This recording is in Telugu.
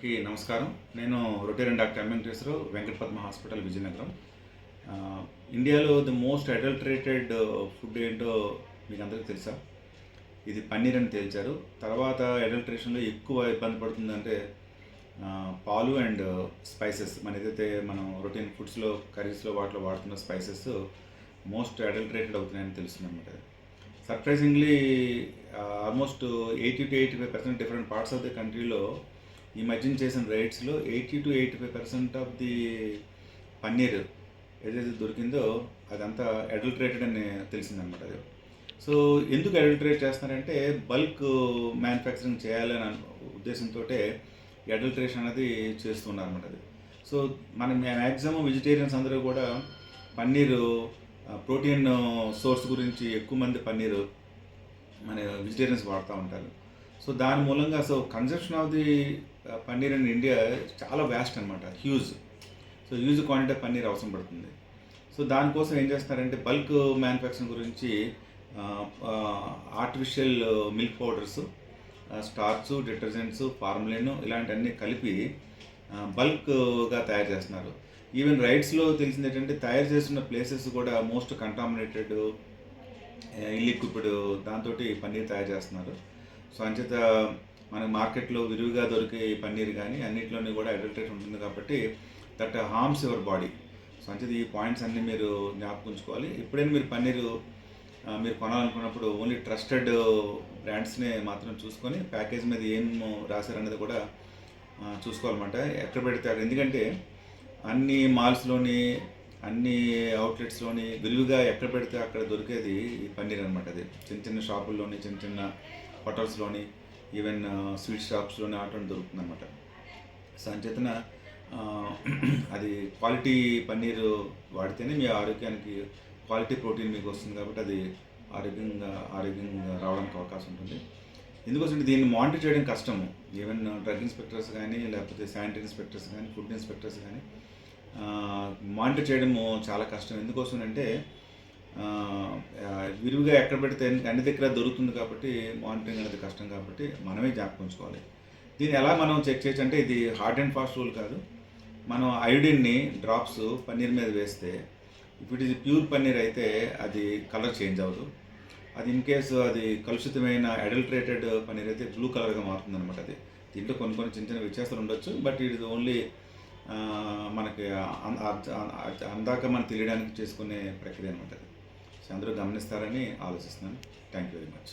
అందరికీ నమస్కారం. నేను Rotarian doctor Venkateswararao, Venkata Padma hospital, Vizianagaram. ఇండియాలో ది మోస్ట్ అడల్టరేటెడ్ ఫుడ్ ఏంటో మీకు అందరికీ తెలుసా? ఇది పన్నీర్ అని తేల్చారు. తర్వాత అడల్టరేషన్లో ఎక్కువ ఇబ్బంది పడుతుందంటే పాలు అండ్ స్పైసెస్. మనం రొటీన్ ఫుడ్స్లో, కర్రీస్లో వాటిలో వాడుతున్న స్పైసెస్ మోస్ట్ అడల్టరేటెడ్ అవుతున్నాయని తెలుస్తుంది అనమాట. Surprisingly almost 80-85% different parts of the కంట్రీలో ఈ మధ్యన చేసిన రైడ్స్లో 80-85% ఆఫ్ ది పన్నీర్ ఏదైతే దొరికిందో అదంతా అడల్టరేటెడ్ అని తెలిసిందనమాట. అది సో ఎందుకు అడల్టరేట్ చేస్తున్నారంటే బల్క్ మ్యానుఫ్యాక్చరింగ్ చేయాలనే ఉద్దేశంతో అడల్టరేషన్ అనేది చేస్తున్నారు అనమాట. అది సో మనం మ్యాక్సిమం వెజిటేరియన్స్ అందరూ కూడా పన్నీరు ప్రోటీన్ సోర్స్ గురించి ఎక్కువ మంది పన్నీరు మన వెజిటేరియన్స్ వాడుతూ ఉంటారు. సో దాని మూలంగా consumption of the paneer in India చాలా వ్యాస్ట్ అనమాట, huge. So huge quantity of paneer అవసరం పడుతుంది. సో దానికోసం ఏం చేస్తారంటే బల్క్ మ్యానుఫ్యాక్చరింగ్ గురించి artificial milk powders, starch, detergents, formalin ఇలాంటివన్నీ కలిపి బల్క్గా తయారు చేస్తున్నారు. ఈవెన్ రైడ్స్లో తెలిసింది ఏంటంటే తయారు చేస్తున్న ప్లేసెస్ కూడా మోస్ట్ కంటామినేటెడ్, ఇల్లిక్విడ్ దాంతో పన్నీర్ తయారు చేస్తున్నారు. సో అంచేత మనకు మార్కెట్లో విరివిగా దొరికే పన్నీర్ కానీ అన్నింటిలోని కూడా అడల్టరేట్ ఉంటుంది కాబట్టి that harms your body. So అంచేత ఈ పాయింట్స్ అన్నీ మీరు జ్ఞాపకుంచుకోవాలి. ఎప్పుడైనా మీరు పన్నీరు మీరు కొనాలనుకున్నప్పుడు ఓన్లీ ట్రస్టెడ్ బ్రాండ్స్నే మాత్రం చూసుకొని ప్యాకేజ్ మీద ఏం రాశారనేది కూడా చూసుకోవాలన్నమాట. ఎక్కడ పెడితే అక్కడ, ఎందుకంటే అన్ని మాల్స్లోని, అన్ని అవుట్లెట్స్లోని విరివిగా ఎక్కడ పెడితే అక్కడ దొరికేది ఈ పన్నీర్ అనమాట. అది చిన్న చిన్న షాపుల్లోని, చిన్న చిన్న హోటల్స్లోని, ఈవెన్ స్వీట్ షాప్స్లోని ఆటోని దొరుకుతుంది అనమాట. సో అంచేతన అది క్వాలిటీ పన్నీరు వాడితేనే మీ ఆరోగ్యానికి క్వాలిటీ ప్రోటీన్ మీకు వస్తుంది కాబట్టి అది ఆరోగ్యంగా రావడానికి అవకాశం ఉంటుంది. ఎందుకోసం దీన్ని మానిటర్ చేయడం కష్టము. ఈవెన్ డ్రగ్ ఇన్స్పెక్టర్స్ కానీ, లేకపోతే శానిటరీ ఇన్స్పెక్టర్స్ కానీ, ఫుడ్ ఇన్స్పెక్టర్స్ కానీ మానిటర్ చేయడము చాలా కష్టం. ఎందుకోసం అంటే విరివిగా ఎక్కడ పెడితే అన్ని దగ్గర దొరుకుతుంది కాబట్టి మానిటరింగ్ అనేది కష్టం కాబట్టి మనమే జ్ఞాపకుంచుకోవాలి. దీన్ని ఎలా మనం చెక్ చేయొచ్చు అంటే ఇది హార్డ్ అండ్ ఫాస్ట్ రూల్ కాదు. మనం అయోడిన్ని డ్రాప్స్ పన్నీర్ మీద వేస్తే if it is pure paneer అయితే అది కలర్ చేంజ్ అవ్వదు. అది ఇన్ కేసు అది కలుషితమైన అడల్టరేటెడ్ పన్నీర్ అయితే బ్లూ కలర్గా మారుతుంది అనమాట. అది దీంట్లో కొన్ని చిన్న చిన్న వ్యత్యాసాలు ఉండొచ్చు, బట్ ఇట్ ఇస్ ఓన్లీ మనకి అందాక మనం తెలియడానికి చేసుకునే ప్రక్రియ అనమాట. అది అందరూ గమనిస్తారని ఆలోచిస్తున్నాను. Thank you very much.